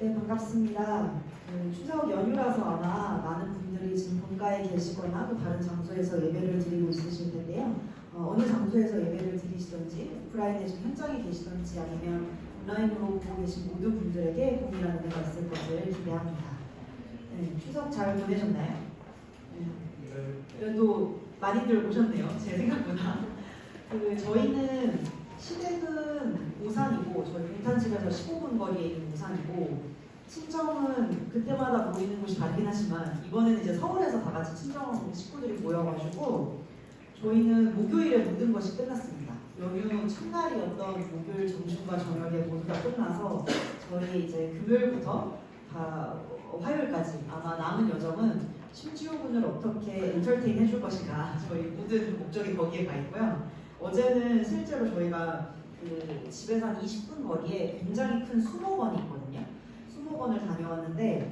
네, 반갑습니다. 추석 연휴라서 아마 많은 분들이 지금 본가에 계시거나 또 다른 장소에서 예배를 드리고 있으실 텐데요. 어느 장소에서 예배를 드리시던지, 오프라인에 지금 현장에 계시던지 아니면 온라인으로 보고 계신 모든 분들에게 동일한 은혜가 있을 것을 기대합니다. 네, 추석 잘 보내셨나요? 네. 그래도 많이들 오셨네요. 제 생각보다. 저희는 시댁은 오산이고 저희 동탄집에서 15분 거리에 있는 오산이고 친정은 그때마다 모이는 곳이 다르긴 하지만 이번에는 이제 서울에서 다 같이 친정 식구들이 모여가지고 저희는 목요일에 모든 것이 끝났습니다. 연휴 첫날이었던 목요일 점심과 저녁에 모두 다 끝나서 저희 이제 금요일부터 다 화요일까지 아마 남은 여정은 심지어군을 어떻게 엔터테인 해줄 것인가 저희 모든 목적이 거기에 가 있고요. 어제는 실제로 저희가 집에서 한 20분 거리에 굉장히 큰 수목원이 있거든요. 수목원을 다녀왔는데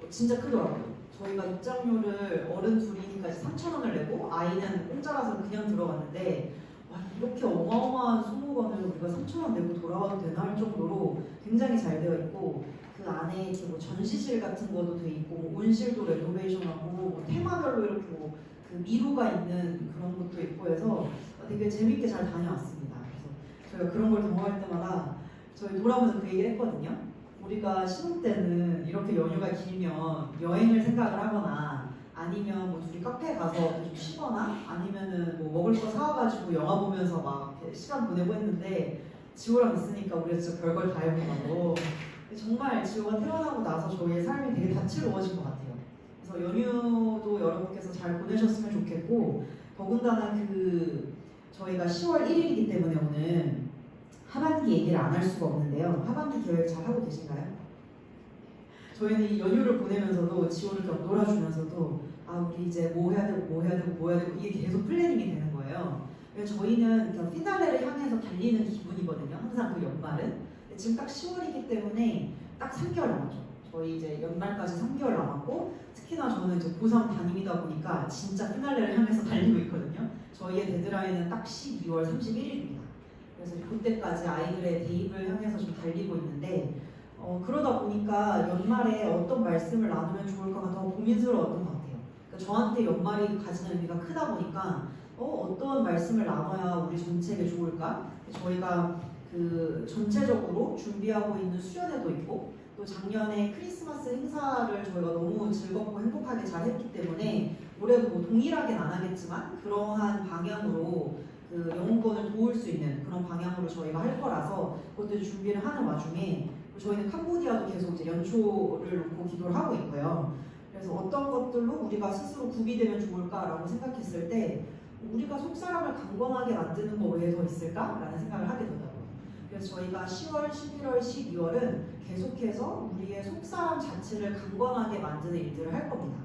진짜 크더라고요. 저희가 입장료를 어른 둘이니까 3,000원을 내고 아이는 공짜라서 그냥 들어갔는데 와, 이렇게 어마어마한 수목원을 우리가 3,000원 내고 돌아와도 되나 할 정도로 굉장히 잘 되어 있고 그 안에 이렇게 뭐 전시실 같은 것도 돼 있고 뭐 온실도 레노베이션하고 뭐 테마별로 이렇게 뭐 그 미루가 있는 그런 것도 있고 해서 되게 재밌게 잘 다녀왔습니다. 그래서 저희가 그런 걸 경험할 때마다 저희 돌아오면서 그 얘기를 했거든요. 우리가 신혼 때는 이렇게 연휴가 길면 여행을 생각을 하거나 아니면 뭐 둘이 카페에 가서 좀 쉬거나 아니면은 뭐 먹을 거 사와가지고 영화 보면서 막 시간 보내고 했는데 지호랑 있으니까 우리가 진짜 별걸 다 해보고 정말 지호가 태어나고 나서 저희의 삶이 되게 다채로워진 것 같아요. 그래서 연휴도 여러분께서 잘 보내셨으면 좋겠고 더군다나 저희가 10월 1일이기 때문에 오늘 하반기 얘기를 안 할 수가 없는데요. 하반기 계획 잘 하고 계신가요? 저희는 이 연휴를 보내면서도 지호를 좀 놀아주면서도 우리 이제 뭐 해야 되고 뭐 해야 되고 뭐 해야 되고 이게 계속 플래닝이 되는 거예요. 저희는 피날레를 향해서 달리는 기분이거든요. 항상 그 연말은. 지금 딱 10월이기 때문에 딱 3개월 남았죠. 저희 이제 연말까지 3개월 남았고 특히나 저는 이제 고3 담임이다 보니까 진짜 피날레를 향해서 달리고 있거든요. 저희의 데드라인은 딱 12월 31일입니다. 그래서 그때까지 아이들의 대입을 향해서 좀 달리고 있는데 그러다 보니까 연말에 어떤 말씀을 나누면 좋을까가 더 고민스러웠던 것 같아요. 그러니까 저한테 연말이 가지는 의미가 크다 보니까 어떤 말씀을 나눠야 우리 전체에게 좋을까? 저희가 전체적으로 준비하고 있는 수련회도 있고 또 작년에 크리스마스 행사를 저희가 너무 즐겁고 행복하게 잘 했기 때문에 올해도 뭐 동일하게는 안 하겠지만 그러한 방향으로 영웅권을 도울 수 있는 그런 방향으로 저희가 할 거라서 그것들 준비를 하는 와중에 저희는 캄보디아도 계속 이제 연초를 놓고 기도를 하고 있고요. 그래서 어떤 것들로 우리가 스스로 구비되면 좋을까라고 생각했을 때 우리가 속사람을 강건하게 만드는 거 외에 더 있을까라는 생각을 하게 되더라고요. 그래서 저희가 10월, 11월, 12월은 계속해서 우리의 속사람 자체를 강건하게 만드는 일들을 할 겁니다.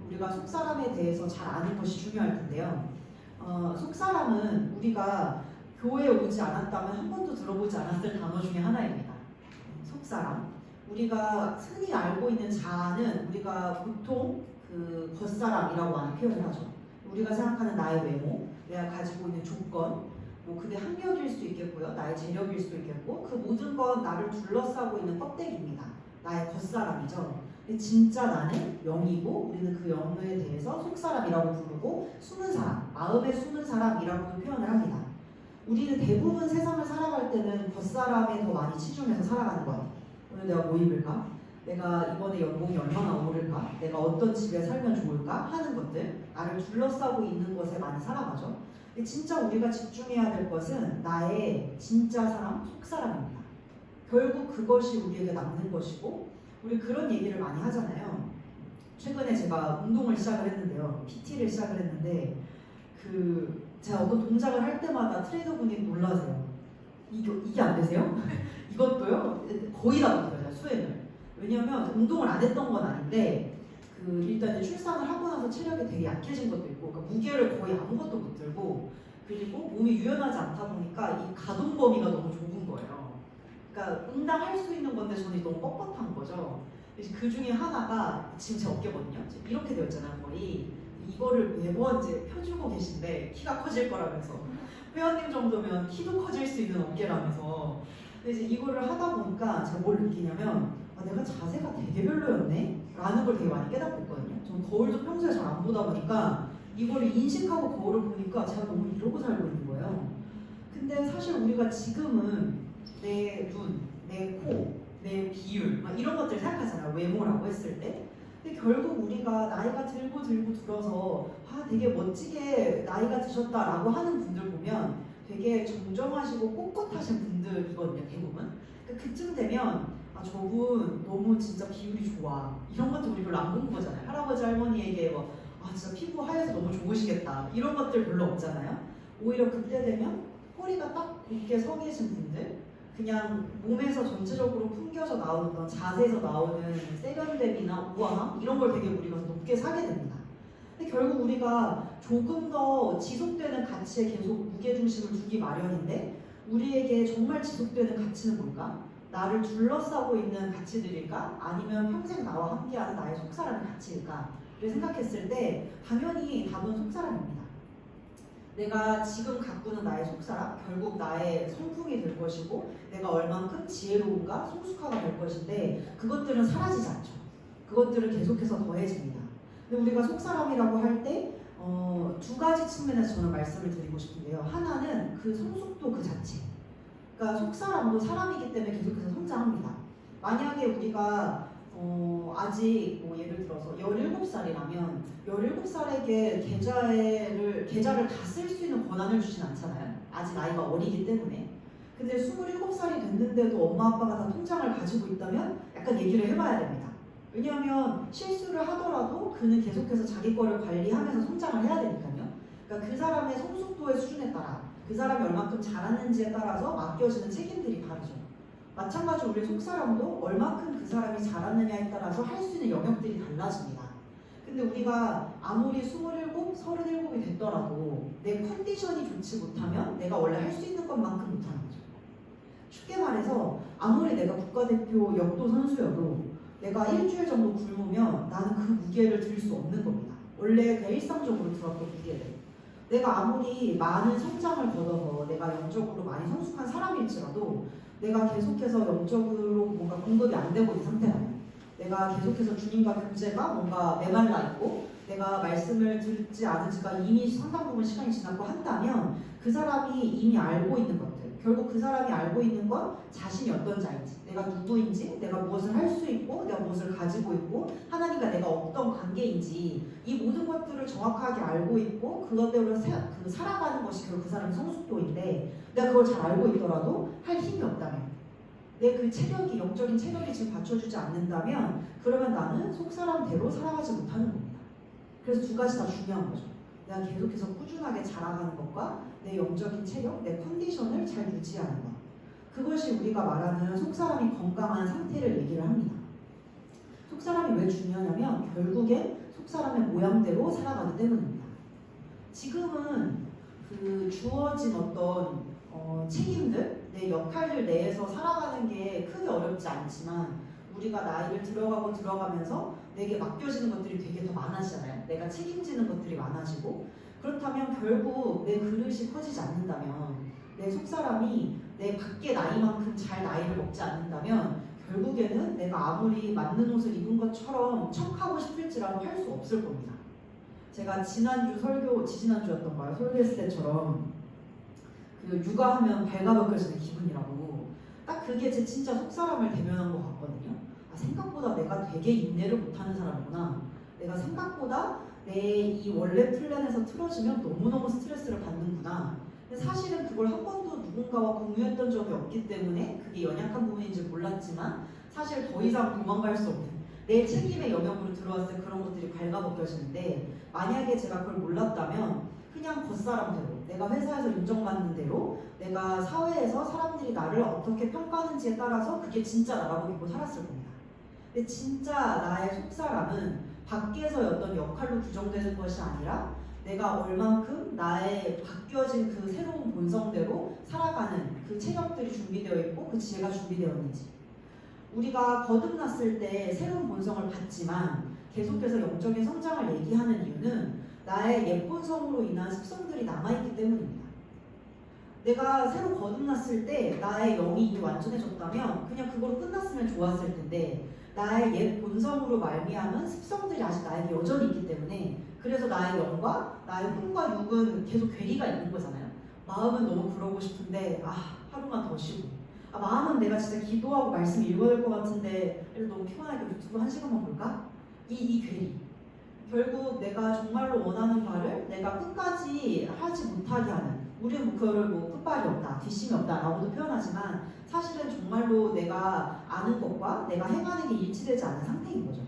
우리가 속사람에 대해서 잘 아는 것이 중요할 텐데요. 속사람은 우리가 교회에 오지 않았다면 한 번도 들어보지 않았을 단어 중에 하나입니다. 속사람. 우리가 흔히 알고 있는 자아는 우리가 보통 겉사람이라고 많이 표현을 하죠. 우리가 생각하는 나의 외모, 내가 가지고 있는 조건, 그게 학력일 수도 있겠고요. 나의 재력일 수도 있겠고 그 모든 건 나를 둘러싸고 있는 껍데기입니다. 나의 겉사람이죠. 근데 진짜 나는 영이고 우리는 그 영에 대해서 속사람이라고 부르고 숨은 사람, 마음에 숨은 사람이라고 표현을 합니다. 우리는 대부분 세상을 살아갈 때는 겉사람에 더 많이 치중해서 살아가는 거예요. 오늘 내가 뭐 입을까? 내가 이번에 연봉이 얼마나 오를까? 내가 어떤 집에 살면 좋을까? 하는 것들, 나를 둘러싸고 있는 것에 많이 살아가죠. 근데 진짜 우리가 집중해야 될 것은 나의 진짜 사람, 속사람입니다. 결국 그것이 우리에게 남는 것이고 우리 그런 얘기를 많이 하잖아요. 최근에 제가 운동을 시작을 했는데요. PT를 시작을 했는데 제가 어떤 동작을 할 때마다 트레이너분이 놀라세요. 이게 안 되세요? 이것도요? 거의 다 못해요. 수행을. 왜냐면 운동을 안 했던 건 아닌데 일단 출산을 하고 나서 체력이 되게 약해진 것도 있고 그러니까 무게를 거의 아무것도 못 들고 그리고 몸이 유연하지 않다 보니까 이 가동 범위가 너무 좁은 거예요. 그러니까 응당 할 수 있는 건데 저는 너무 뻣뻣한 거죠. 그 중에 하나가 지금 제 어깨거든요. 이렇게 되어 있잖아요, 머리. 이거를 매번 이제 펴주고 계신데 키가 커질 거라면서 회원님 정도면 키도 커질 수 있는 어깨라면서 근데 이제 이거를 하다 보니까 제가 뭘 느끼냐면 아, 내가 자세가 되게 별로였네? 라는 걸 되게 많이 깨닫고 있거든요. 저는 거울도 평소에 잘 안 보다 보니까 이거를 인식하고 거울을 보니까 제가 너무 이러고 살고 있는 거예요. 근데 사실 우리가 지금은 내 눈, 내 코, 내 비율 막 이런 것들 생각하잖아요. 외모라고 했을 때. 근데 결국 우리가 나이가 들고 들어서 아 되게 멋지게 나이가 드셨다라고 하는 분들 보면 되게 정정하시고 꼿꼿하신 분들이거든요. 대부분. 그러니까 그쯤 되면 아 저분 너무 진짜 비율이 좋아 이런 것도 우리 별로 안 본 거잖아요. 할아버지 할머니에게 뭐 아 진짜 피부 하얘서 너무 좋으시겠다 이런 것들 별로 없잖아요. 오히려 그때 되면 허리가 딱 곧게 서 계신 분들, 그냥 몸에서 전체적으로 풍겨져 나오는 어떤 자세에서 나오는 세련됨이나 우아함 이런 걸 되게 우리가 높게 사게 됩니다. 근데 결국 우리가 조금 더 지속되는 가치에 계속 무게중심을 두기 마련인데 우리에게 정말 지속되는 가치는 뭘까? 나를 둘러싸고 있는 가치들일까? 아니면 평생 나와 함께하는 나의 속사람의 가치일까? 를 생각했을 때 당연히 답은 속사람입니다. 내가 지금 가꾸는 나의 속사람, 결국 나의 성품이 될 것이고 내가 얼만큼 지혜로운가, 성숙하가 될 것인데 그것들은 사라지지 않죠. 그것들은 계속해서 더해집니다. 근데 우리가 속사람이라고 할 때 두 가지 측면에서 저는 말씀을 드리고 싶은데요. 하나는 그 성숙도 그 자체. 그러니까 속사람도 사람이기 때문에 계속해서 성장합니다. 만약에 우리가 아직 뭐 예를 들어서 17살이라면 17살에게 계좌를 다 쓸 수 있는 권한을 주진 않잖아요. 아직 나이가 어리기 때문에. 근데 27살이 됐는데도 엄마 아빠가 다 통장을 가지고 있다면 약간 얘기를 해봐야 됩니다. 왜냐하면 실수를 하더라도 그는 계속해서 자기 거를 관리하면서 성장을 해야 되니까요. 그러니까 그 사람의 성숙도의 수준에 따라 그 사람이 얼마큼 잘하는지에 따라서 맡겨지는 책임들이 다르죠. 마찬가지로 우리 속사람도 얼마큼 그 사람이 잘하느냐에 따라서 할 수 있는 영역들이 달라집니다. 근데 우리가 아무리 27, 37이 됐더라도 내 컨디션이 좋지 못하면 내가 원래 할 수 있는 것만큼 못하는 거죠. 쉽게 말해서 아무리 내가 국가대표 역도 선수여도 내가 일주일 정도 굶으면 나는 그 무게를 들 수 없는 겁니다. 원래 그냥 일상적으로 들었던 무게를. 내가 아무리 많은 성장을 거둬서 내가 영적으로 많이 성숙한 사람일지라도 내가 계속해서 영적으로 뭔가 공급이 안 되고 있는 상태라면 내가 계속해서 주님과 교제가 뭔가 메말라 있고 내가 말씀을 듣지 않은 지가 이미 상당 부분 시간이 지났고 한다면 그 사람이 이미 알고 있는 것들 결국 그 사람이 알고 있는 건 자신이 어떤 자인지 내가 누구인지 내가 무엇을 할 수 있고 내가 무엇을 가지고 있고 하나님과 내가 어떤 관계인지 이 모든 것들을 정확하게 알고 있고 그것대로 살아가는 것이 결국 그 사람의 성숙도인데 내가 그걸 잘 알고 있더라도 할 힘이 없다면 내 그 체력이 영적인 체력이 지금 받쳐주지 않는다면 그러면 나는 속사람대로 살아가지 못하는 겁니다. 그래서 두 가지 다 중요한 거죠. 내가 계속해서 꾸준하게 자라가는 것과 내 영적인 체력, 내 컨디션을 잘 유지하는 것. 그것이 우리가 말하는 속사람이 건강한 상태를 얘기를 합니다. 속사람이 왜 중요하냐면 결국엔 속사람의 모양대로 살아가기 때문입니다. 지금은 그 주어진 어떤 책임들, 내 역할들 내에서 살아가는 게 크게 어렵지 않지만 우리가 나이를 들어가면서 내게 맡겨지는 것들이 되게 더 많아지잖아요. 내가 책임지는 것들이 많아지고 그렇다면 결국 내 그릇이 커지지 않는다면 내 속사람이 내 밖의 나이만큼 잘 나이를 먹지 않는다면 결국에는 내가 아무리 맞는 옷을 입은 것처럼 척하고 싶을지라도 할 수 없을 겁니다. 제가 지지난주였던가요? 설교했을 때처럼 그 육아하면 발가벗겨지는 기분이라고 딱 그게 제 진짜 속사람을 대변한 것 같거든요. 아, 생각보다 내가 되게 인내를 못하는 사람이구나. 내가 생각보다 내 이 원래 플랜에서 틀어지면 너무너무 스트레스를 받는구나. 근데 사실은 그걸 한 번도 누군가와 공유했던 적이 없기 때문에 그게 연약한 부분인지 몰랐지만 사실 더 이상 도망갈 수 없는 내 책임의 영역으로 들어왔을 때 그런 것들이 발가벗겨지는데 만약에 제가 그걸 몰랐다면 그냥 겉사람대로 내가 회사에서 인정받는 대로 내가 사회에서 사람들이 나를 어떻게 평가하는지에 따라서 그게 진짜 나라고 믿고 살았을 겁니다. 근데 진짜 나의 속사람은 밖에서의 어떤 역할로 규정되는 것이 아니라 내가 얼만큼 나의 바뀌어진 그 새로운 본성대로 살아가는 그 체력들이 준비되어 있고 그 지혜가 준비되어 있는지 우리가 거듭났을 때 새로운 본성을 받지만 계속해서 영적인 성장을 얘기하는 이유는 나의 옛 본성으로 인한 습성들이 남아있기 때문입니다. 내가 새로 거듭났을 때 나의 영이 이미 완전해졌다면 그냥 그걸로 끝났으면 좋았을 텐데 나의 옛 본성으로 말미암은 습성들이 아직 나에게 여전히 있기 때문에 그래서 나의 영과 나의 혼과 육은 계속 괴리가 있는 거잖아요. 마음은 너무 그러고 싶은데 하루만 더 쉬고 마음은 내가 진짜 기도하고 말씀 읽어야 될 것 같은데 그래도 너무 피곤하니까 유튜브 1시간만 볼까? 이 괴리 결국 내가 정말로 원하는 바를 내가 끝까지 하지 못하게 하는 우리는 그거를 끝발이 없다, 뒷심이 없다라고도 표현하지만 사실은 정말로 내가 아는 것과 내가 행하는 게 일치되지 않은 상태인 거죠.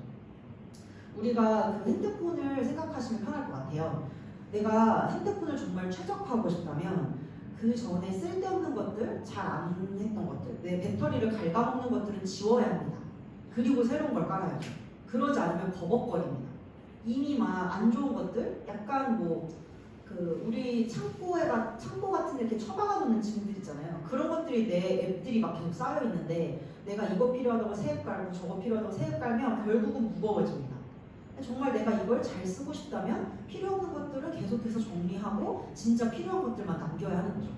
우리가 그 핸드폰을 생각하시면 편할 것 같아요. 내가 핸드폰을 정말 최적화하고 싶다면 그 전에 쓸데없는 것들, 잘 안 했던 것들, 내 배터리를 갉아먹는 것들은 지워야 합니다. 그리고 새로운 걸 깔아야죠. 그러지 않으면 버벅거립니다. 이미 막 안 좋은 것들, 약간 우리 창고 같은 데 이렇게 처박아 놓는 짐들 있잖아요. 그런 것들이 내 앱들이 막 계속 쌓여 있는데 내가 이거 필요하다고 새 앱 깔고 저거 필요하다고 새 앱 깔면 결국은 무거워집니다. 정말 내가 이걸 잘 쓰고 싶다면 필요 없는 것들은 계속해서 정리하고 진짜 필요한 것들만 남겨야 하는 거죠.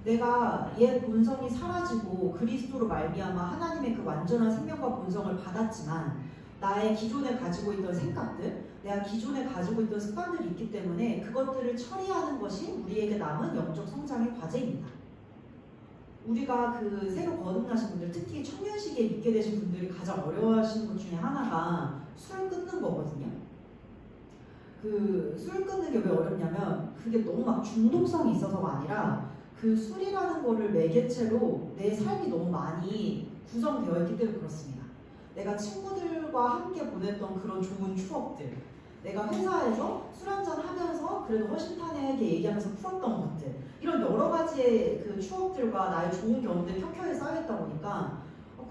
내가 옛 본성이 사라지고 그리스도로 말미암아 하나님의 그 완전한 생명과 본성을 받았지만 나의 기존에 가지고 있던 생각들, 내가 기존에 가지고 있던 습관들이 있기 때문에 그것들을 처리하는 것이 우리에게 남은 영적 성장의 과제입니다. 우리가 그 새로 거듭나신 분들, 특히 청년 시기에 믿게 되신 분들이 가장 어려워하시는 것 중에 하나가 술 끊는 거거든요. 그 술 끊는 게 왜 어렵냐면 그게 너무 막 중독성이 있어서가 아니라 그 술이라는 거를 매개체로 내 삶이 너무 많이 구성되어 있기 때문에 그렇습니다. 내가 친구들과 함께 보냈던 그런 좋은 추억들, 내가 회사에서 술 한잔 하면서 그래도 허심탄회하게 얘기하면서 풀었던 것들, 이런 여러 가지의 그 추억들과 나의 좋은 경험들이 켜켜이 쌓여있다 보니까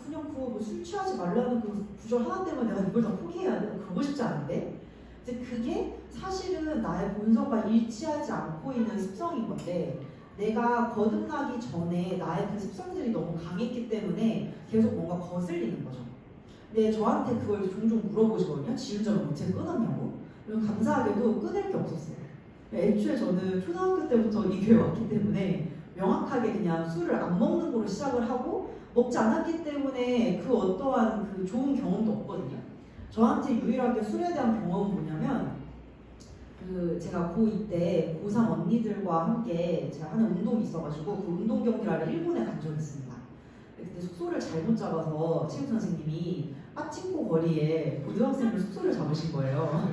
그냥 술 취하지 말라는 그 구절 하나 때문에 내가 이걸 다 포기해야 돼? 그러고 싶지 않은데 이제 그게 사실은 나의 본성과 일치하지 않고 있는 습성인 건데 내가 거듭나기 전에 나의 그 습성들이 너무 강했기 때문에 계속 뭔가 거슬리는 거죠. 근데 저한테 그걸 종종 물어보시거든요. 지은 적은 어떻게 끊었냐고. 그럼 감사하게도 끊을 게 없었어요. 애초에 저는 초등학교 때부터 이 교회 왔기 때문에 명확하게 그냥 술을 안 먹는 거로 시작을 하고 먹지 않았기 때문에 그 어떠한 그 좋은 경험도 없거든요. 저한테 유일하게 술에 대한 경험은 뭐냐면 제가 고2 때 고3 언니들과 함께 제가 하는 운동이 있어가지고 그 운동 경기를 하러 일본에 간 적이 있습니다. 그때 숙소를 잘못 잡아서 체육 선생님이 빠칭코 거리에 고등학생들 숙소를 잡으신 거예요.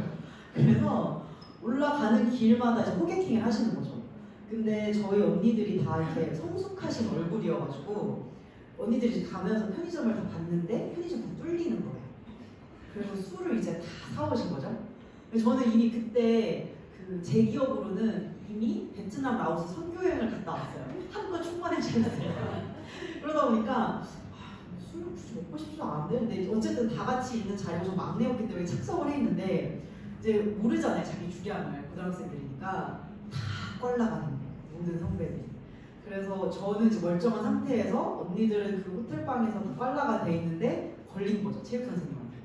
그래서 올라가는 길마다 이제 호객행위를 하시는 거죠. 근데 저희 언니들이 다 이렇게 성숙하신 얼굴이어가지고 언니들이 가면서 편의점을 다 봤는데 편의점 다 뚫리는 거예요. 그래서 술을 이제 다 사오신 거죠. 저는 이미 그때 제 기억으로는 이미 베트남, 라오스 선교여행을 갔다 왔어요. 한껏 충만해졌어요. 그러다 보니까 술을 굳이 먹고 싶지도 않은데 근데 어쨌든 다 같이 있는 자리가 좀 막내였기 때문에 착석을 했는데 이제 모르잖아요. 자기 주량을 고등학생들이니까 다 껄라가는 거예요. 모든 선배들이. 그래서 저는 이제 멀쩡한 상태에서 언니들은 그 호텔방에서 다 껄라가 돼 있는데 걸린 거죠. 체육 선생님한테.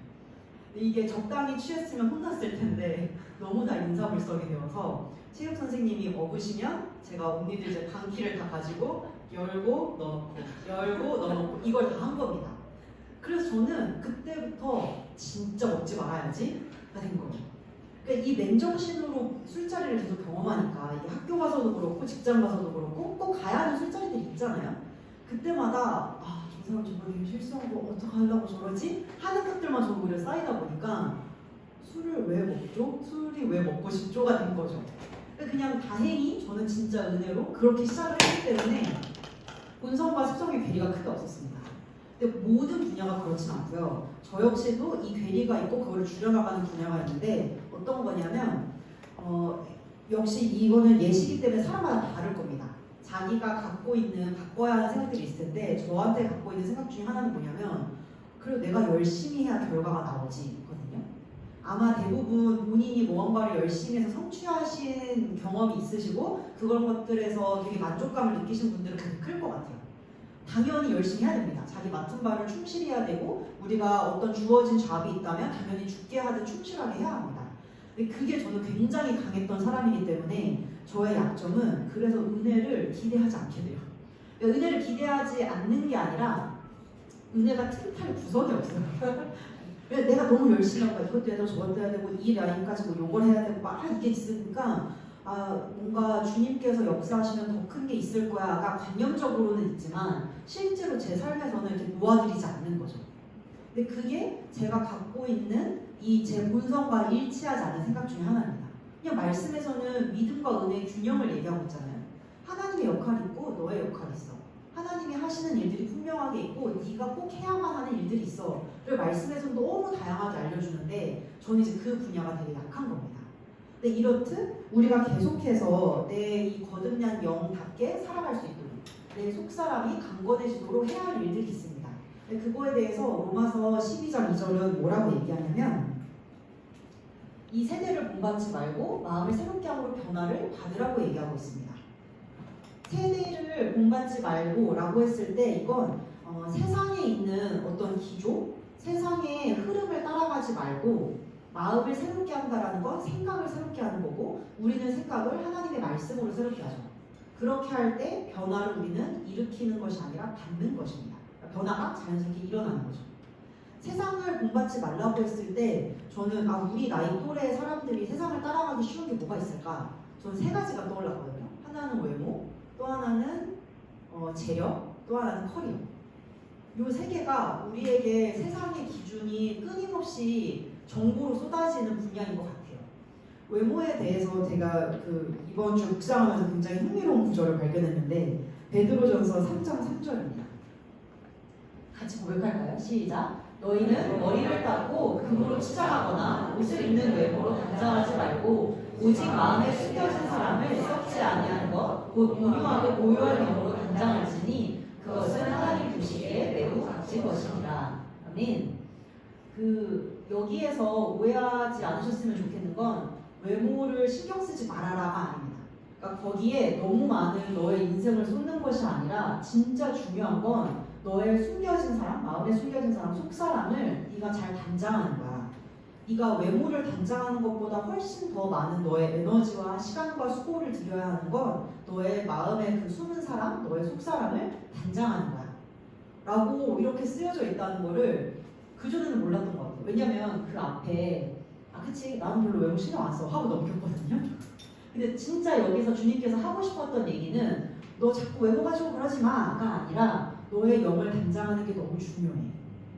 이게 적당히 취했으면 혼났을 텐데 너무나 인사불성이 되어서 체육 선생님이 먹으시면 제가 언니들 이제 방키를 다 가지고 열고 넣어놓고 이걸 다 한 겁니다. 그래서 저는 그때부터 진짜 먹지 말아야지가 된 거예요. 그러니까 이 맨정신으로 술자리를 계속 경험하니까 이게 학교 가서도 그렇고 직장 가서도 그렇고 꼭 가야 하는 술자리들이 있잖아요. 그때마다 저 사람 저번에 실수한 거 어떡하려고 저러지? 하는 것들만 저 오히려 쌓이다 보니까 술을 왜 먹죠? 술이 왜 먹고 싶죠가 된 거죠. 그냥 다행히 저는 진짜 은혜로 그렇게 시작을 했기 때문에 본성과 습성의 괴리가 크게 없었습니다. 근데 모든 분야가 그렇진 않고요. 저 역시도 이 괴리가 있고 그거를 줄여나가는 분야가 있는데 어떤 거냐면 역시 이거는 예시기 때문에 사람마다 다를 겁니다. 자기가 갖고 있는 바꿔야 하는 생각들이 있을 텐데 저한테 갖고 있는 생각 중에 하나는 뭐냐면 그래도 내가 열심히 해야 결과가 나오지 거든요. 아마 대부분 본인이 무언가를 열심히 해서 성취하신 경험이 있으시고 그런 것들에서 되게 만족감을 느끼신 분들은 되게 클 것 같아요. 당연히 열심히 해야 됩니다. 자기 맡은 바를 충실히 해야 되고 우리가 어떤 주어진 잡이 있다면 당연히 죽게 하듯 충실하게 해야 합니다. 근데 그게 저는 굉장히 강했던 사람이기 때문에 저의 약점은 그래서 은혜를 기대하지 않게 돼요. 그러니까 은혜를 기대하지 않는 게 아니라 은혜가 틈탈 구석이 없어요. 그래서 내가 너무 열심히 하고 이것도 해야 되고 저것도 해야 되고 이 라인까지 뭐 요걸 해야 되고 막 이게 있으니까 뭔가 주님께서 역사하시면 더 큰 게 있을 거야가 관념적으로는 있지만 실제로 제 삶에서는 이렇게 놓아드리지 않는 거죠. 근데 그게 제가 갖고 있는 이 제 본성과 일치하지 않는 생각 중에 하나입니다. 그냥 말씀에서는 믿음과 은혜의 균형을 얘기하고 있잖아요. 하나님의 역할이 있고 너의 역할이 있어. 하나님이 하시는 일들이 분명하게 있고 네가 꼭 해야만 하는 일들이 있어. 를 말씀에서 너무 다양하게 알려주는데 저는 이제 그 분야가 되게 약한 겁니다. 근데 이렇듯 우리가 계속해서 내 이 거듭난 영답게 살아갈 수 있도록 내 속사람이 강건해지도록 해야 할 일들이 있습니다. 그거에 대해서 로마서 12장 2절은 뭐라고 얘기하냐면 이 세대를 본받지 말고 마음을 새롭게 함으로 변화를 받으라고 얘기하고 있습니다. 세대를 본받지 말고 라고 했을 때 이건 세상에 있는 어떤 기조, 세상의 흐름을 따라가지 말고 마음을 새롭게 한다라는 건 생각을 새롭게 하는 거고 우리는 생각을 하나님의 말씀으로 새롭게 하죠. 그렇게 할 때 변화를 우리는 일으키는 것이 아니라 받는 것입니다. 변화가 자연스럽게 일어나는 거죠. 세상을 본받지 말라고 했을 때 저는 우리 나이 또래 사람들이 세상을 따라가기 쉬운 게 뭐가 있을까? 저는 세 가지가 떠올랐거든요. 하나는 외모, 또 하나는 재력, 또 하나는 커리어. 이 세 개가 우리에게 세상의 기준이 끊임없이 정보로 쏟아지는 분야인 것 같아요. 외모에 대해서 제가 이번 주 묵상하면서 굉장히 흥미로운 구절을 발견했는데 베드로전서 3장 3절입니다. 같이 고백할까요? 시작! 너희는 머리를 닦고 금으로 치장하거나 옷을 입는 외모로 단장하지 말고 오직 마음에 숨겨진 사람을 썩지 아니하는 것 곧 온유하고 고요한 영으로 단장할지니 그것은 하나님 보시기에 매우 값진 것이니라. 아멘. 여기에서 오해하지 않으셨으면 좋겠는 건 외모를 신경 쓰지 말아라가 아닙니다. 그러니까 거기에 너무 많은 너의 인생을 쏟는 것이 아니라 진짜 중요한 건 너의 숨겨진 사람, 마음에 숨겨진 사람, 속사람을 네가 잘 단장하는 거야. 네가 외모를 단장하는 것보다 훨씬 더 많은 너의 에너지와 시간과 수고를 들여야 하는 건 너의 마음의 그 숨은 사람, 너의 속사람을 단장하는 거야. 라고 이렇게 쓰여져 있다는 거를 그전에는 몰랐던 것 같아요. 왜냐면 그 앞에 그치 나는 별로 외모 신경 안 써 하고 넘겼거든요. 근데 진짜 여기서 주님께서 하고 싶었던 얘기는 너 자꾸 외모 가지고 그러지 마가 아니라 너의 영을 단장하는 게 너무 중요해.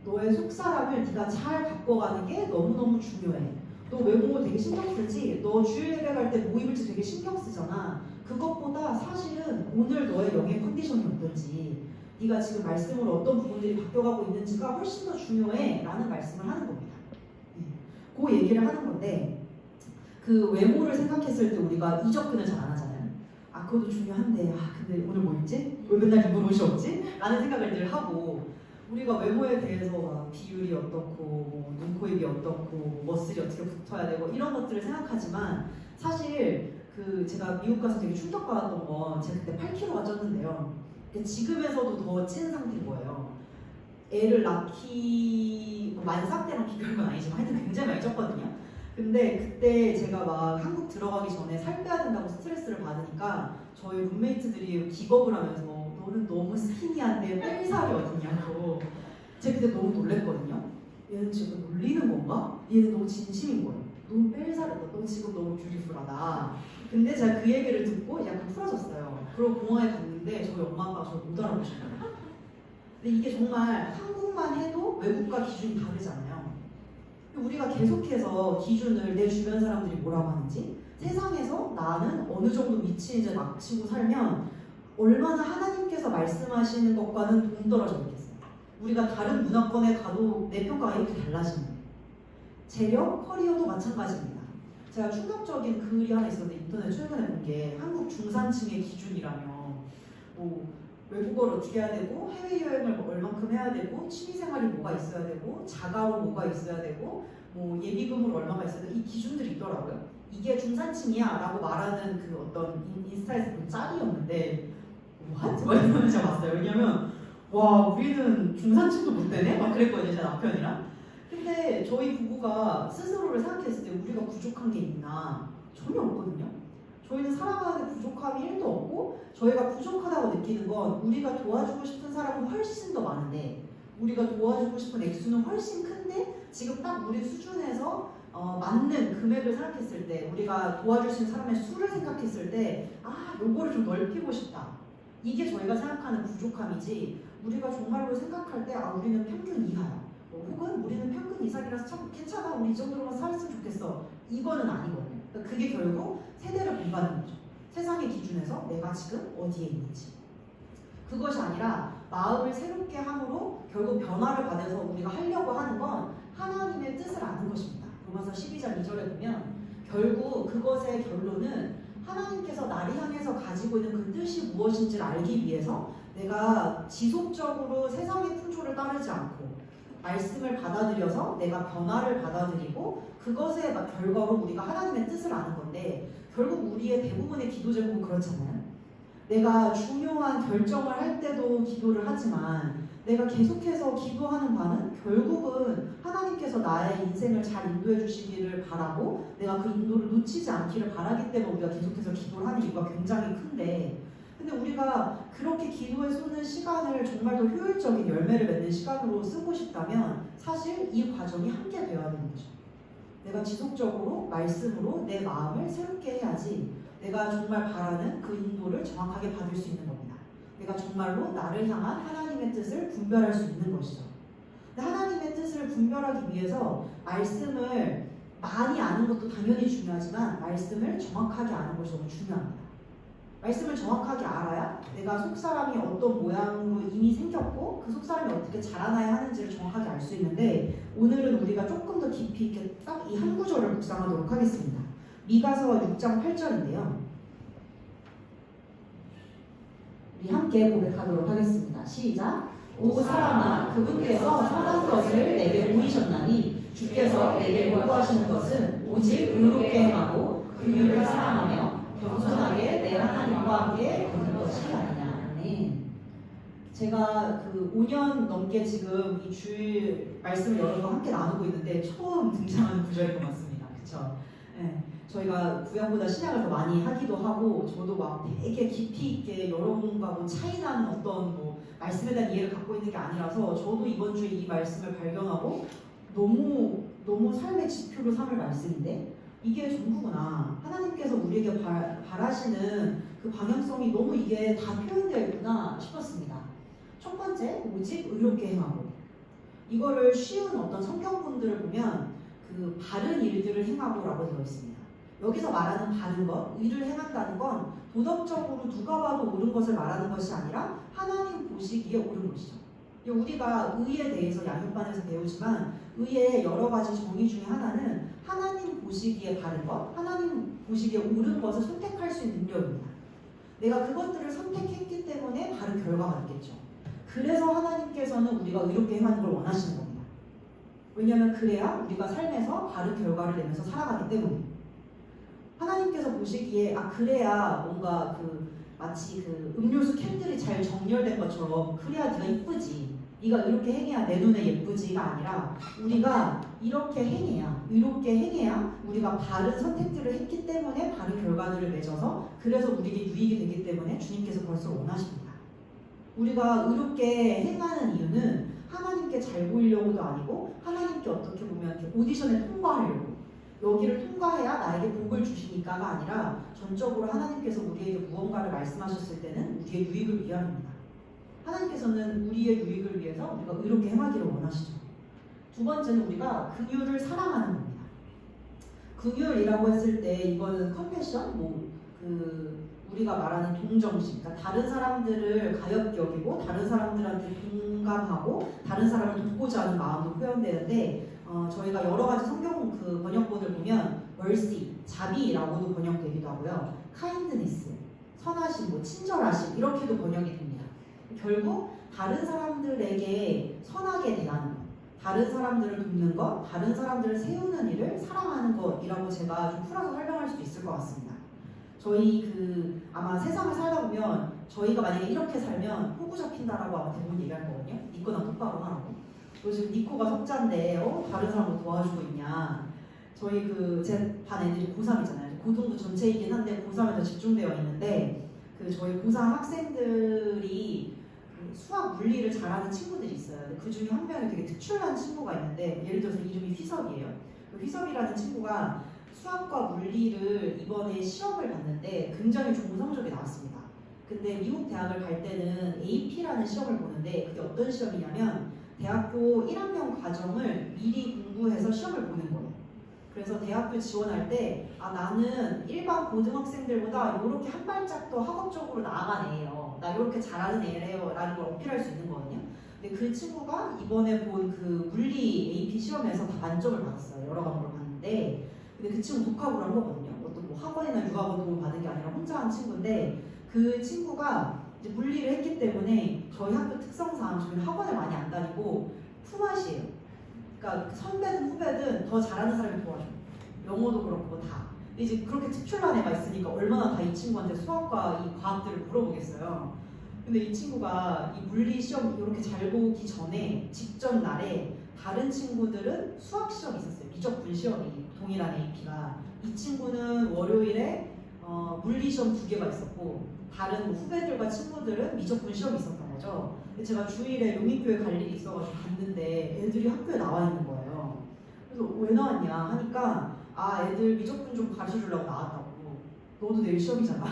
너의 속사람을 네가 잘 바꿔가는 게 너무너무 중요해. 너 외모 되게 신경 쓰지? 너 주일 예배 갈 때 뭐 입을지 되게 신경 쓰잖아. 그것보다 사실은 오늘 너의 영의 컨디션이 어떤지 네가 지금 말씀으로 어떤 부분들이 바뀌어가고 있는지가 훨씬 더 중요해 라는 말씀을 하는 겁니다. 그 얘기를 하는 건데 그 외모를 생각했을 때 우리가 이접근을 잘 안 하잖아요. 그것도 중요한데 근데 오늘 뭐 입지? 왜 맨날 입은 옷이 없지? 라는 생각을 늘 하고 우리가 외모에 대해서 막 비율이 어떻고 뭐 눈, 코, 입이 어떻고 머슬이 어떻게 붙어야 되고 이런 것들을 생각하지만 사실 제가 미국 가서 되게 충격받았던 건 제가 그때 8kg가 쪘는데요. 지금에서도 더 찐 상태인 거예요. 애를 낳기 만삭 때랑 비교할 건 아니지만 하여튼 굉장히 많이 쪘거든요. 근데 그때 제가 막 한국 들어가기 전에 살 빼야 된다고 스트레스를 받으니까 저희 룸메이트들이 기겁을 하면서 너는 너무 스키니한데 뺄 살이 어딨냐고 제가 그때 너무 놀랬거든요. 얘는 지금 놀리는 건가? 얘는 너무 진심인 거예요. 너무 뺄 살이다. 너 지금 너무 뷰티풀하다. 근데 제가 그 얘기를 듣고 약간 풀어졌어요. 그리고 공항에 갔는데 저희 엄마 아빠가 저를 못 알아보시더라고요. 근데 이게 정말 한국만 해도 외국과 기준이 다르잖아요. 우리가 계속해서 기준을 내 주변 사람들이 뭐라고 하는지 세상에서 나는 어느 정도 위치에 맞추고 살면 얼마나 하나님께서 말씀하시는 것과는 동떨어져 있겠어요. 우리가 다른 문화권에 가도 내 평가가 이렇게 달라지는 거예요. 재력, 커리어도 마찬가지입니다. 제가 충격적인 글이 하나 있었는데 인터넷 최근에 본 게 한국 중산층의 기준이라며 뭐 외국어를 어떻게 해야 되고 해외여행을 얼만큼 해야 되고 취미생활이 뭐가 있어야 되고 자가로 뭐가 있어야 되고 뭐 예비금으로 얼마가 있어야 되고 이 기준들이 있더라고요. 이게 중산층이야 라고 말하는 그 어떤 인스타에서 본 짤이었는데 what? 막 이러면서 봤어요. 왜냐면 와 우리는 중산층도 못 되네? 막 그랬거든요 제 남편이랑. 근데 저희 부부가 스스로를 생각했을 때 우리가 부족한 게 있나? 전혀 없거든요. 저희는 살아가는데 부족함이 1도 없고 저희가 부족하다고 느끼는 건 우리가 도와주고 싶은 사람은 훨씬 더 많은데 우리가 도와주고 싶은 액수는 훨씬 큰데 지금 딱 우리 수준에서 맞는 금액을 생각했을 때 우리가 도와줄 수 있는 사람의 수를 생각했을 때 요거를 좀 넓히고 싶다. 이게 저희가 생각하는 부족함이지 우리가 정말로 생각할 때 우리는 평균 이하야. 혹은 우리는 평균 이상이라서 참 괜찮아. 우리 이 정도로만 살았으면 좋겠어. 이거는 아니거든요. 그러니까 그게 결국 세대를 본받는 거죠. 세상의 기준에서 내가 지금 어디에 있는지. 그것이 아니라 마음을 새롭게 함으로 결국 변화를 받아서 우리가 하려고 하는 건 하나님의 뜻을 아는 것입니다. 로마서 12장 2절에 보면 결국 그것의 결론은 하나님께서 나를 향해서 가지고 있는 그 뜻이 무엇인지를 알기 위해서 내가 지속적으로 세상의 풍조를 따르지 않고 말씀을 받아들여서 내가 변화를 받아들이고 그것의 결과로 우리가 하나님의 뜻을 아는 건데 결국 우리의 대부분의 기도 제목은 그렇잖아요. 내가 중요한 결정을 할 때도 기도를 하지만 내가 계속해서 기도하는 바는 결국은 하나님께서 나의 인생을 잘 인도해 주시기를 바라고 내가 그 인도를 놓치지 않기를 바라기 때문에 우리가 계속해서 기도를 하는 이유가 굉장히 큰데 근데 우리가 그렇게 기도에 쏟는 시간을 정말 더 효율적인 열매를 맺는 시간으로 쓰고 싶다면 사실 이 과정이 함께 되어야 되는 거죠. 내가 지속적으로 말씀으로 내 마음을 새롭게 해야지 내가 정말 바라는 그 인도를 정확하게 받을 수 있는 겁니다. 내가 정말로 나를 향한 하나님의 뜻을 분별할 수 있는 것이죠. 근데 하나님의 뜻을 분별하기 위해서 말씀을 많이 아는 것도 당연히 중요하지만 말씀을 정확하게 아는 것이 너무 중요합니다. 말씀을 정확하게 알아야 내가 속사람이 어떤 모양으로 이미 생겼고 그 속사람이 어떻게 자라나야 하는지를 정확하게 알 수 있는데 오늘은 우리가 조금 더 깊이 있게 딱 이 한 구절을 묵상하도록 하겠습니다. 미가서 6장 8절인데요. 우리 함께 고백하도록 하겠습니다. 시작! 오 사람아 그분께서 선한 것을 내게 보이셨나니 주께서 내게 요구하시는 것은 오직 의롭게 행하고 긍휼을 사랑하며 겸손하게 내 하나님과 함께 걷는 것이 아니냐. 아멘. 제가 그 5년 넘게 지금 이 주일 말씀을 여러 번 함께 나누고 있는데 처음 등장하는 구절인 것 같습니다. 그쵸? 네. 저희가 구약보다 신약을 더 많이 하기도 하고 저도 막 되게 깊이 있게 여러분과 뭐 차이나는 어떤 뭐 말씀에 대한 이해를 갖고 있는 게 아니라서 저도 이번 주에 이 말씀을 발견하고 너무 삶의 지표로 삼을 말씀인데 이게 전부구나. 하나님께서 우리에게 바라시는 그 방향성이 너무 이게 다 표현되어 있구나 싶었습니다. 첫 번째, 오직 의롭게 행하고. 이거를 쉬운 어떤 성경본들을 보면 그 바른 일들을 행하고라고 되어 있습니다. 여기서 말하는 바른 것, 의를 행한다는 건 도덕적으로 누가 봐도 옳은 것을 말하는 것이 아니라 하나님 보시기에 옳은 것이죠. 우리가 의에 대해서 양육반에서 배우지만 의의 여러 가지 정의 중에 하나는 하나님 보시기에 바른 것, 하나님 보시기에 옳은 것을 선택할 수 있는 능력입니다. 내가 그것들을 선택했기 때문에 바른 결과가 있겠죠. 그래서 하나님께서는 우리가 의롭게 행하는 걸 원하시는 겁니다. 왜냐하면 그래야 우리가 삶에서 바른 결과를 내면서 살아가기 때문에 하나님께서 보시기에 그래야 뭔가 마치 음료수 캔들이 잘 정렬된 것처럼 그래야 네가 이쁘지, 네가 이렇게 행해야 내 눈에 예쁘지가 아니라 우리가 이렇게 행해야, 이렇게 행해야 우리가 바른 선택들을 했기 때문에 바른 결과들을 맺어서 그래서 우리에게 유익이 되기 때문에 주님께서 그것을 원하십니다. 우리가 의롭게 행하는 이유는 하나님께 잘 보이려고도 아니고 하나님께 어떻게 보면 이렇게 오디션에 통과하려고 여기를 통과해야 나에게 복을 주시니까가 아니라 전적으로 하나님께서 우리에게 무언가를 말씀하셨을 때는 우리의 유익을 위함입니다. 하나님께서는 우리의 유익을 위해서 우리가 의롭게 행하기를 원하시죠. 두 번째는 우리가 긍휼을 사랑하는 겁니다. 긍휼이라고 했을 때 이거는 컴패션, 우리가 말하는 동정심, 그러니까 다른 사람들을 가엾게 여기고 다른 사람들한테 동감하고 다른 사람을 돕고자 하는 마음도 표현되는데 저희가 여러 가지 성경 번역본을 보면 mercy, 자비라고도 번역되기도 하고요. kindness, 선하심, 친절하심 이렇게도 번역이 됩니다. 결국 다른 사람들에게 선하게 대하는 것, 다른 사람들을 돕는 것, 다른 사람들을 세우는 일을 사랑하는 것이라고 제가 좀 풀어서 설명할 수도 있을 것 같습니다. 저희 아마 세상을 살다 보면 저희가 만약에 이렇게 살면 호구 잡힌다라고 아마 대부분 얘기할 거거든요. 이거나 똑바로 하라고. 요즘 니코가 석자인데 다른 사람도 도와주고 있냐. 저희 제 반 애들이 고3이잖아요. 고등부 전체이긴 한데 고3에 더 집중되어 있는데 저희 고3 학생들이 수학 물리를 잘하는 친구들이 있어요. 근데 그 중에 한 명이 되게 특출난 친구가 있는데 예를 들어서 이름이 휘섭이에요. 그 휘섭이라는 친구가 수학과 물리를 이번에 시험을 봤는데 굉장히 좋은 성적이 나왔습니다. 근데 미국 대학을 갈 때는 AP라는 시험을 보는데 그게 어떤 시험이냐면 대학교 1학년 과정을 미리 공부해서 시험을 보는 거예요. 그래서 대학교 지원할 때 나는 일반 고등학생들보다 이렇게 한 발짝 더 학업적으로 나아간 애예요. 나 이렇게 잘하는 애래요 라는 걸 어필할 수 있는 거거든요. 근데 그 친구가 이번에 본 그 물리 AP 시험에서 다 만점을 받았어요. 여러 과목을 봤는데 근데 그 친구 독학으로 한 거거든요. 어떤 뭐 학원이나 유학원 도움을 받은 게 아니라 혼자 한 친구인데 그 친구가 이제 물리를 했기 때문에 저희 학교 특성상 저희는 학원을 많이 안 다니고 품앗이에요. 그러니까 선배든 후배든 더 잘하는 사람이 도와줘요. 영어도 그렇고 다. 이제 그렇게 특출난 애가 있으니까 얼마나 다 이 친구한테 수학과 이 과학들을 물어보겠어요. 근데 이 친구가 이 물리 시험 이렇게 잘 보기 전에 직전 날에 다른 친구들은 수학 시험이 있었어요. 미적분 시험이 동일한 AP가. 이 친구는 월요일에 물리 시험 2개가 있었고 다른 후배들과 친구들은 미적분 시험이 있었던 거죠. 근데 제가 주일에 용인교회 갈 일이 있어가지고 갔는데 애들이 학교에 나와 있는 거예요. 그래서 왜 나왔냐 하니까 애들 미적분 좀 가르쳐 주려고 나왔다고. 너도 내일 시험이잖아.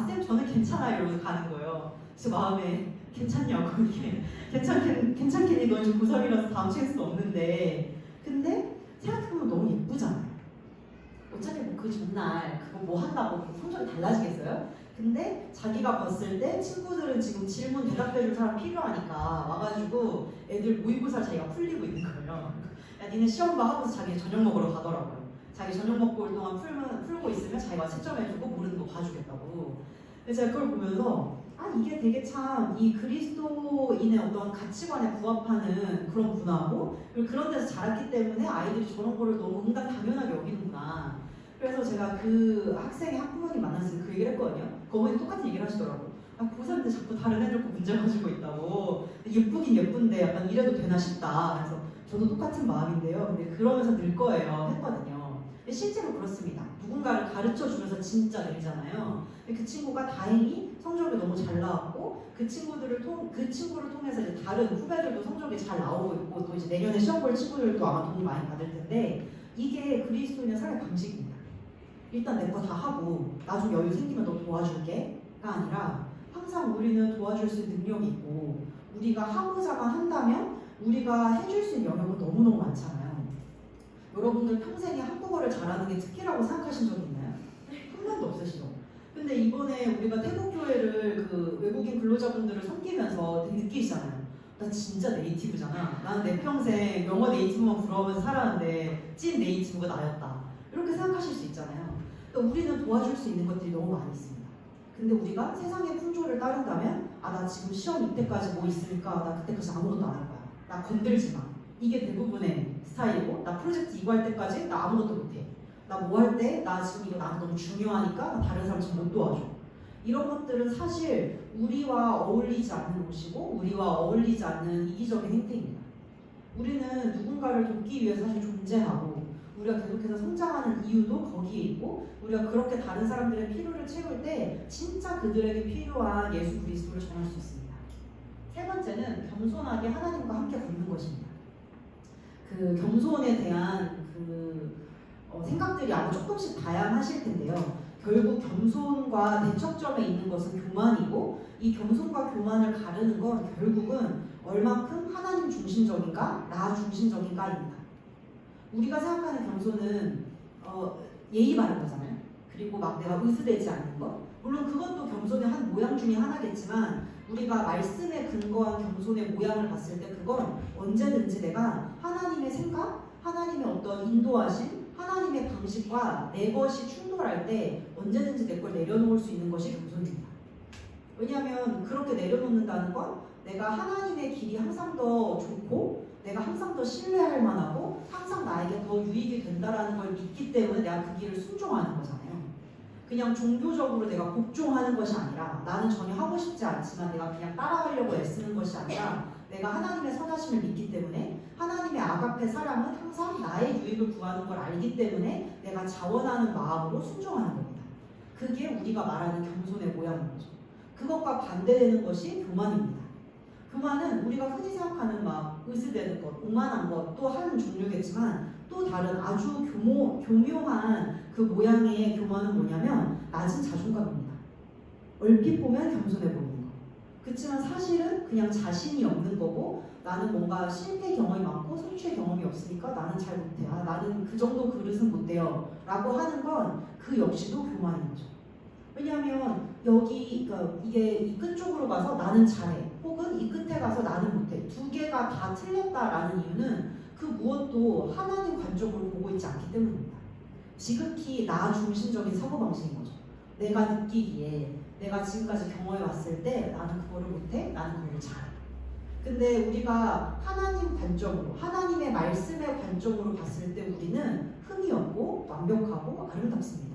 쌤 저는 괜찮아요 이러면서 가는 거예요. 그래서 마음에 괜찮냐고 이게 괜찮겠니? 너 지금 고3이라서 다음 주에 수 없는데 근데 생각해보면 너무 예쁘잖아요. 어차피 뭐 그 전날 그거 뭐 한다고 성적이 달라지겠어요? 근데 자기가 봤을 때 친구들은 지금 질문 대답해줄 사람 필요하니까 와가지고 애들 모의고사 자기가 풀리고 있는 거예요. 야 니네 시험 봐 하고서 자기 저녁 먹으러 가더라고요. 자기 저녁 먹고 올 동안 풀고 있으면 자기가 채점해주고 모르는 거 봐주겠다고. 그래서 제가 그걸 보면서 이게 되게 참 이 그리스도인의 어떤 가치관에 부합하는 그런 문화고 그리고 그런 데서 자랐기 때문에 아이들이 저런 거를 너무 응당 당연하게 여기는구나. 그래서 제가 그 학생의 학부모님 만났을 때 그 얘기를 했거든요. 그 어머니 똑같은 얘기를 하시더라고요. 고3 때 자꾸 다른 애들 거 문제 가지고 있다고. 예쁘긴 예쁜데 약간 이래도 되나 싶다. 그래서 저도 똑같은 마음인데요. 근데 그러면서 늘 거예요. 했거든요. 근데 실제로 그렇습니다. 누군가를 가르쳐주면서 진짜 늘잖아요. 근데 그 친구가 다행히 성적이 너무 잘 나왔고 그 친구를 통해서 이제 다른 후배들도 성적이 잘 나오고 있고 또 이제 내년에 시험 볼 친구들도 아마 돈이 많이 받을 텐데 이게 그리스도인의 삶의 방식입니다. 일단 내 거 다 하고 나중에 여유 생기면 너 도와줄게가 아니라 항상 우리는 도와줄 수 있는 능력이 있고 우리가 하고자만 한다면 우리가 해줄 수 있는 영역은 너무너무 많잖아요. 여러분들 평생에 한국어를 잘하는 게 특기라고 생각하신 적 있나요? 한 번도 없으시죠? 근데 이번에 우리가 태국교회를 그 외국인 근로자분들을 섬기면서 되게 느끼시잖아요. 나 진짜 네이티브잖아. 나는 내 평생 영어 네이티브만 부러우면서 살았는데 찐 네이티브가 나였다. 이렇게 생각하실 수 있잖아요. 그러니까 우리는 도와줄 수 있는 것들이 너무 많이 있습니다. 근데 우리가 세상의 풍조를 따른다면 나 지금 시험 이때까지 뭐 있으니까 나 그때까지 아무것도 안 할 거야. 나 건들지 마. 이게 대부분의 스타일이고 나 프로젝트 이거 할 때까지 나 아무것도 못해. 나 뭐 할 때 나 지금 이거 나한테 너무 중요하니까 나 다른 사람 지금 못 도와줘. 이런 것들은 사실 우리와 어울리지 않는 것이고 우리와 어울리지 않는 이기적인 행태입니다. 우리는 누군가를 돕기 위해서 사실 존재하고 우리가 계속해서 성장하는 이유도 거기에 있고 우리가 그렇게 다른 사람들의 필요를 채울 때 진짜 그들에게 필요한 예수 그리스도를 전할 수 있습니다. 세 번째는 겸손하게 하나님과 함께 걷는 것입니다. 그 겸손에 대한 생각들이 아마 조금씩 다양하실 텐데요. 결국 겸손과 대척점에 있는 것은 교만이고 이 겸손과 교만을 가르는 건 결국은 얼만큼 하나님 중심적인가 나 중심적인가입니다. 우리가 생각하는 겸손은 예의 바른 거잖아요. 그리고 막 내가 의수되지 않는 것. 물론 그것도 겸손의 한 모양 중에 하나겠지만 우리가 말씀에 근거한 겸손의 모양을 봤을 때 그건 언제든지 내가 하나님의 생각, 하나님의 어떤 인도하심, 하나님의 방식과 내 것이 충돌할 때 언제든지 내 걸 내려놓을 수 있는 것이 겸손입니다. 왜냐하면 그렇게 내려놓는다는 건 내가 하나님의 길이 항상 더 좋고 내가 항상 더 신뢰할 만하고 항상 나에게 더 유익이 된다는 걸 믿기 때문에 내가 그 길을 순종하는 거잖아요. 그냥 종교적으로 내가 복종하는 것이 아니라 나는 전혀 하고 싶지 않지만 내가 그냥 따라가려고 애쓰는 것이 아니라 내가 하나님의 선하심을 믿기 때문에 앞에 사람은 항상 나의 유익을 구하는 걸 알기 때문에 내가 자원하는 마음으로 순종하는 겁니다. 그게 우리가 말하는 겸손의 모양인 거죠. 그것과 반대되는 것이 교만입니다. 교만은 우리가 흔히 생각하는 막 으스대는 것, 오만한 것 또 한 종류겠지만 또 다른 아주 교묘한 그 모양의 교만은 뭐냐면 낮은 자존감입니다. 얼핏 보면 겸손해 보이는 거. 그렇지만 사실은 그냥 자신이 없는 거고 나는 뭔가 실패 경험이 많고 성취 경험이 없으니까 나는 잘 못해. 나는 그 정도 그릇은 못 돼요. 라고 하는 건 그 역시도 교만인 거죠. 왜냐하면 여기 그러니까 이게 이 끝쪽으로 가서 나는 잘해. 혹은 이 끝에 가서 나는 못해. 두 개가 다 틀렸다라는 이유는 그 무엇도 하나님 관점으로 보고 있지 않기 때문입니다. 지극히 나 중심적인 사고방식인 거죠. 내가 느끼기에 내가 지금까지 경험해 왔을 때 나는 그거를 못해, 나는 그걸 잘해. 근데 우리가 하나님 관점으로, 하나님의 말씀의 관점으로 봤을 때 우리는 흠이 없고 완벽하고 아름답습니다.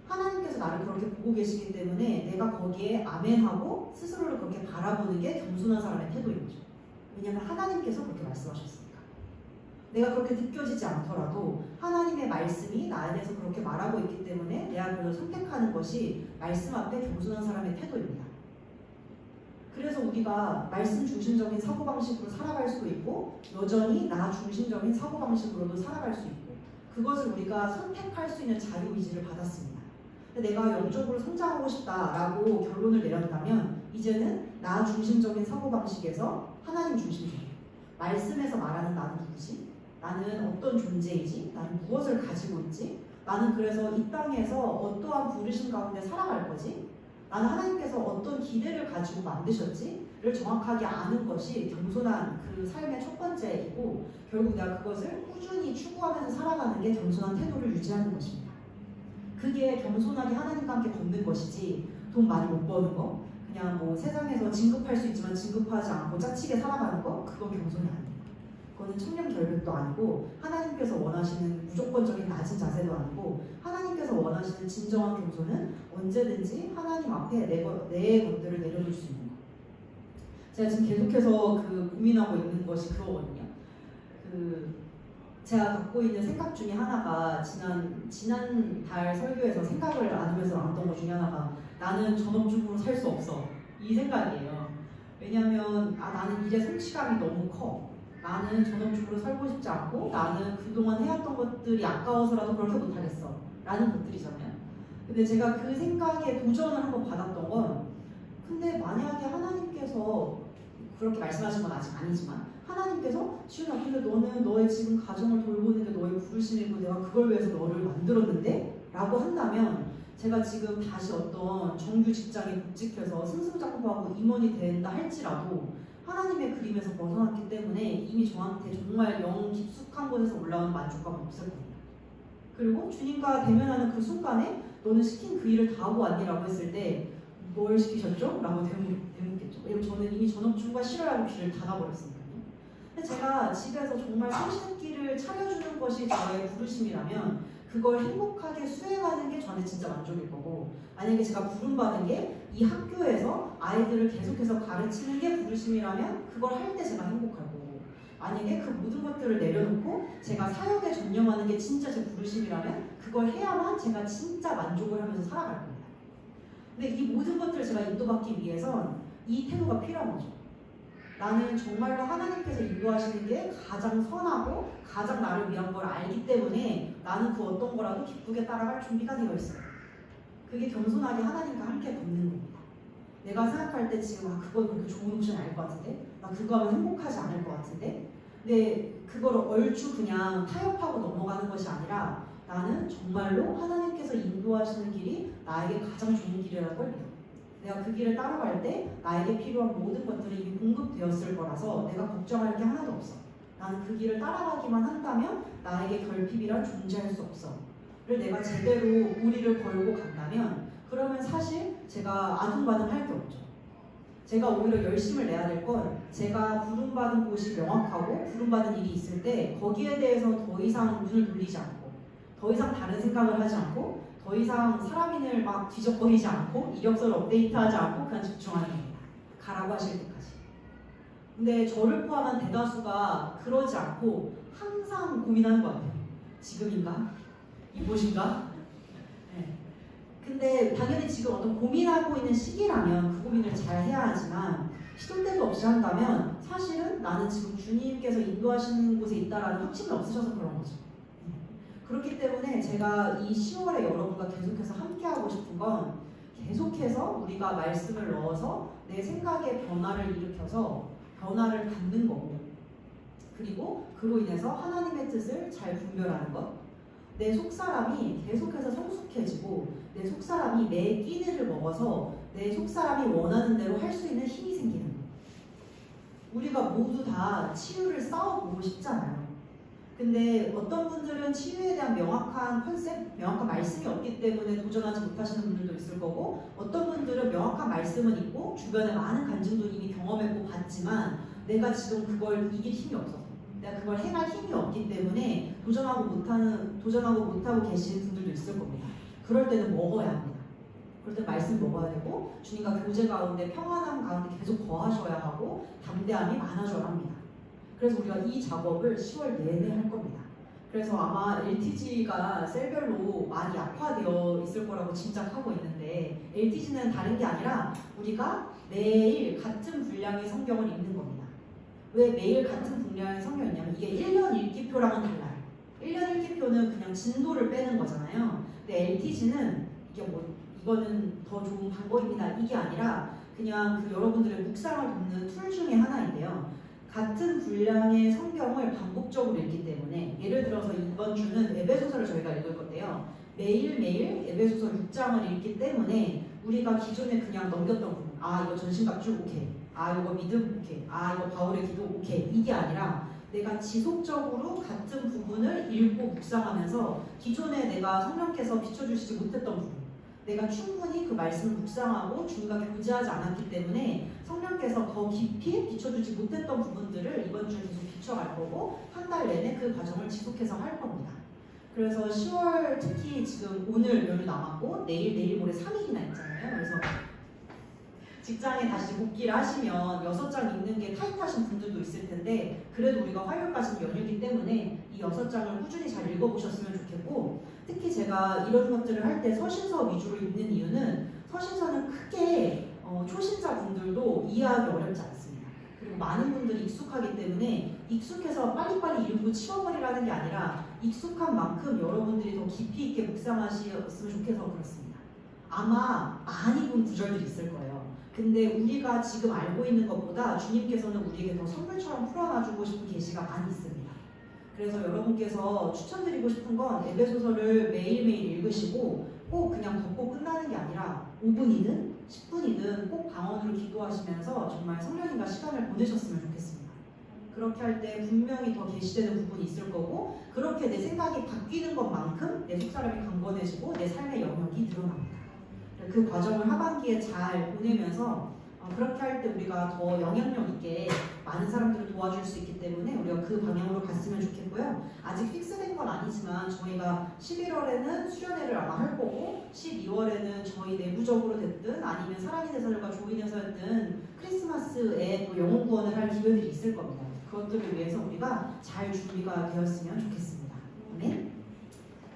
하나님께서 나를 그렇게 보고 계시기 때문에 내가 거기에 아멘하고 스스로를 그렇게 바라보는 게 겸손한 사람의 태도인 거죠. 왜냐하면 하나님께서 그렇게 말씀하셨으니까. 내가 그렇게 느껴지지 않더라도 하나님의 말씀이 나에 대해서 그렇게 말하고 있기 때문에 내가 그걸 선택하는 것이 말씀 앞에 겸손한 사람의 태도입니다. 그래서 우리가 말씀 중심적인 사고방식으로 살아갈 수도 있고 여전히 나 중심적인 사고방식으로도 살아갈 수 있고 그것을 우리가 선택할 수 있는 자유의지를 받았습니다. 내가 영적으로 성장하고 싶다라고 결론을 내렸다면 이제는 나 중심적인 사고방식에서 하나님 중심적인 말씀에서 말하는 나는 누구지? 나는 어떤 존재이지? 나는 무엇을 가지고 있지? 나는 그래서 이 땅에서 어떠한 부르심 가운데 살아갈 거지? 나는 하나님께서 어떤 기대를 가지고 만드셨지?를 정확하게 아는 것이 겸손한 그 삶의 첫 번째이고 결국 내가 그것을 꾸준히 추구하면서 살아가는 게 겸손한 태도를 유지하는 것입니다. 그게 겸손하게 하나님과 함께 걷는 것이지 돈 많이 못 버는 거 그냥 뭐 세상에서 진급할 수 있지만 진급하지 않고 짜치게 살아가는 거 그건 겸손이 아닙니다. 그거는 청렴결백도 아니고 하나님께서 원하시는 무조건적인 낮은 자세도 아니고 하나님께서 원하시는 진정한 겸손은 언제든지 하나님 앞에 내 것들을 내려놓을 수 있는 거. 제가 지금 계속해서 고민하고 있는 것이 그거거든요. 제가 갖고 있는 생각 중에 하나가 지난 달 설교에서 생각을 나누면서 나눴던 것 중에 하나가 나는 전업주부로 살 수 없어 이 생각이에요. 왜냐하면 나는 일의 성취감이 너무 커. 나는 전업주부로 살고 싶지 않고 나는 그동안 해왔던 것들이 아까워서라도 그렇게 못하겠어 라는 것들이잖아요. 근데 제가 그 생각에 도전을 한번 받았던 건 근데 만약에 하나님께서 그렇게 말씀하신 건 아직 아니지만 하나님께서 지훈아 근데 너는 너의 지금 가정을 돌보는 게 너의 부르심이고 내가 그걸 위해서 너를 만들었는데? 라고 한다면 제가 지금 다시 어떤 정규 직장에 복직해서 승승장구하고 임원이 된다 할지라도 하나님의 그림에서 벗어났기 때문에 이미 저한테 정말 영 깊숙한 곳에서 올라오는 만족감은 없을 겁니다. 그리고 주님과 대면하는 그 순간에 너는 시킨 그 일을 다 하고 왔니라고 했을 때 뭘 시키셨죠? 라고 대묻겠죠. 왜냐면 저는 이미 전업주부가 싫어라고 귀를 닫아버렸습니다. 근데 제가 집에서 정말 손씻기를 차려주는 것이 저의 부르심이라면 그걸 행복하게 수행하는 게 저는 진짜 만족일 거고 만약에 제가 부름받은 게 이 학교에서 아이들을 계속해서 가르치는 게 부르심이라면 그걸 할 때 제가 행복할 거고 만약에 그 모든 것들을 내려놓고 제가 사역에 전념하는 게 진짜 제 부르심이라면 그걸 해야만 제가 진짜 만족을 하면서 살아갈 겁니다. 근데 이 모든 것들을 제가 인도받기 위해선 이 태도가 필요한 거죠. 나는 정말로 하나님께서 인도하시는 게 가장 선하고 가장 나를 위한 걸 알기 때문에 나는 그 어떤 거라도 기쁘게 따라갈 준비가 되어 있어요. 그게 겸손하게 하나님과 함께 걷는 겁니다. 내가 생각할 때 지금 그건 그렇게 좋은 옵션이 아닐 것 같은데 나 그거 하면 행복하지 않을 것 같은데 근데 그거를 얼추 그냥 타협하고 넘어가는 것이 아니라 나는 정말로 하나님께서 인도하시는 길이 나에게 가장 좋은 길이라는 걸 믿어. 내가 그 길을 따라갈 때 나에게 필요한 모든 것들이 이미 공급되었을 거라서 내가 걱정할 게 하나도 없어. 나는 그 길을 따라가기만 한다면 나에게 결핍이란 존재할 수 없어. 를 내가 제대로 우리를 걸고 간다면 그러면 사실 제가 아둥바둥 할 게 없죠. 제가 오히려 열심을 내야 될 건 제가 부름받은 곳이 명확하고 부름받은 일이 있을 때 거기에 대해서 더 이상 눈을 돌리지 않고 더 이상 다른 생각을 하지 않고 더 이상 사람인을 막 뒤적거리지 않고 이력서를 업데이트하지 않고 그냥 집중하는 겁니다. 가라고 하실 때까지. 근데 저를 포함한 대다수가 그러지 않고 항상 고민하는 것 같아요. 지금인가? 이곳인가? 네. 근데 당연히 지금 어떤 고민하고 있는 시기라면 그 고민을 잘 해야 하지만 시도 때도 없이 한다면 사실은 나는 지금 주님께서 인도하시는 곳에 있다라는 확신이 없으셔서 그런 거죠. 그렇기 때문에 제가 이 10월에 여러분과 계속해서 함께하고 싶은 건 계속해서 우리가 말씀을 넣어서 내 생각의 변화를 일으켜서 변화를 갖는 거고, 그리고 그로 인해서 하나님의 뜻을 잘 분별하는 것, 내 속사람이 계속해서 성숙해지고 내 속사람이 매 끼니를 먹어서 내 속사람이 원하는 대로 할 수 있는 힘이 생기는 거. 우리가 모두 다 치유를 싸워보고 싶잖아요. 근데 어떤 분들은 치유에 대한 명확한 컨셉, 명확한 말씀이 없기 때문에 도전하지 못하시는 분들도 있을 거고, 어떤 분들은 명확한 말씀은 있고 주변에 많은 간증도 이미 경험했고 봤지만 내가 지금 그걸 이길 힘이 없어서, 내가 그걸 행할 힘이 없기 때문에 도전하고 못하고 계시는 분들도 있을 겁니다. 그럴 때는 먹어야 합니다. 그럴 때 말씀 먹어야 되고 주님과 교제 가운데 평안함 가운데 계속 거하셔야 하고 담대함이 많아져야 합니다. 그래서 우리가 이 작업을 10월 내내 할 겁니다. 그래서 아마 LTG가 셀별로 많이 약화되어 있을 거라고 짐작하고 있는데, LTG는 다른 게 아니라 우리가 매일 같은 분량의 성경을 읽는 겁니다. 왜 매일 같은 분량의 성경을 읽냐면 이게 1년 읽기표랑은 달라요. 1년 읽기표는 그냥 진도를 빼는 거잖아요. 근데 LTG는 이게 이거는 더 좋은 방법입니다. 이게 아니라 그냥 그 여러분들의 묵상을 돕는 툴 중에 하나인데요. 같은 분량의 성경을 반복적으로 읽기 때문에, 예를 들어서 이번 주는 에베소서를 저희가 읽을 건데요. 매일매일 에베소서 6장을 읽기 때문에 우리가 기존에 그냥 넘겼던 부분, 아 이거 전신갑주 오케이, 아 이거 믿음 오케이, 아 이거 바울의 기도 오케이, 이게 아니라 내가 지속적으로 같은 부분을 읽고 묵상하면서 기존에 내가 성령께서 비춰주시지 못했던 부분, 내가 충분히 그 말씀을 묵상하고 주님과 교제하지 않았기 때문에 성령께서 더 깊이 비춰주지 못했던 부분들을 이번 주에 계속 비춰갈 거고, 한 달 내내 그 과정을 지속해서 할 겁니다. 그래서 10월 특히 지금 오늘 열흘 남았고 내일 모레 3일이나 있잖아요. 그래서 직장에 다시 복귀를 하시면 6장 읽는 게 타이트하신 분들도 있을 텐데, 그래도 우리가 화요일까지는 연휴이기 때문에 이 6장을 꾸준히 잘 읽어보셨으면 좋겠고, 특히 제가 이런 것들을 할 때 서신서 위주로 읽는 이유는 서신서는 크게 초신자분들도 이해하기 어렵지 않습니다. 그리고 많은 분들이 익숙하기 때문에 익숙해서 빨리빨리 읽고 치워버리라는 게 아니라 익숙한 만큼 여러분들이 더 깊이 있게 묵상하셨으면 좋겠어서 그렇습니다. 아마 많이 본 구절들이 있을 거예요. 근데 우리가 지금 알고 있는 것보다 주님께서는 우리에게 더 선물처럼 풀어놔주고 싶은 계시가 많이 있습니다. 그래서 여러분께서 추천드리고 싶은 건 에베소서를 매일매일 읽으시고 꼭 그냥 덮고 끝나는 게 아니라 5분이든 10분이든 꼭 방언으로 기도하시면서 정말 성령님과 시간을 보내셨으면 좋겠습니다. 그렇게 할 때 분명히 더 계시되는 부분이 있을 거고, 그렇게 내 생각이 바뀌는 것만큼 내 속사람이 강건해지고 내 삶의 영역이 늘어납니다. 그 과정을 하반기에 잘 보내면서 그렇게 할 때 우리가 더 영향력 있게 많은 사람들을 도와줄 수 있기 때문에 우리가 그 방향으로 갔으면 좋겠고요. 아직 픽스된 건 아니지만 저희가 11월에는 수련회를 아마 할 거고, 12월에는 저희 내부적으로 됐든 아니면 사랑의 대사들과 조인해서였든 크리스마스에 또 영혼 구원을 할 기회들이 있을 겁니다. 그것들을 위해서 우리가 잘 준비가 되었으면 좋겠습니다. 아멘.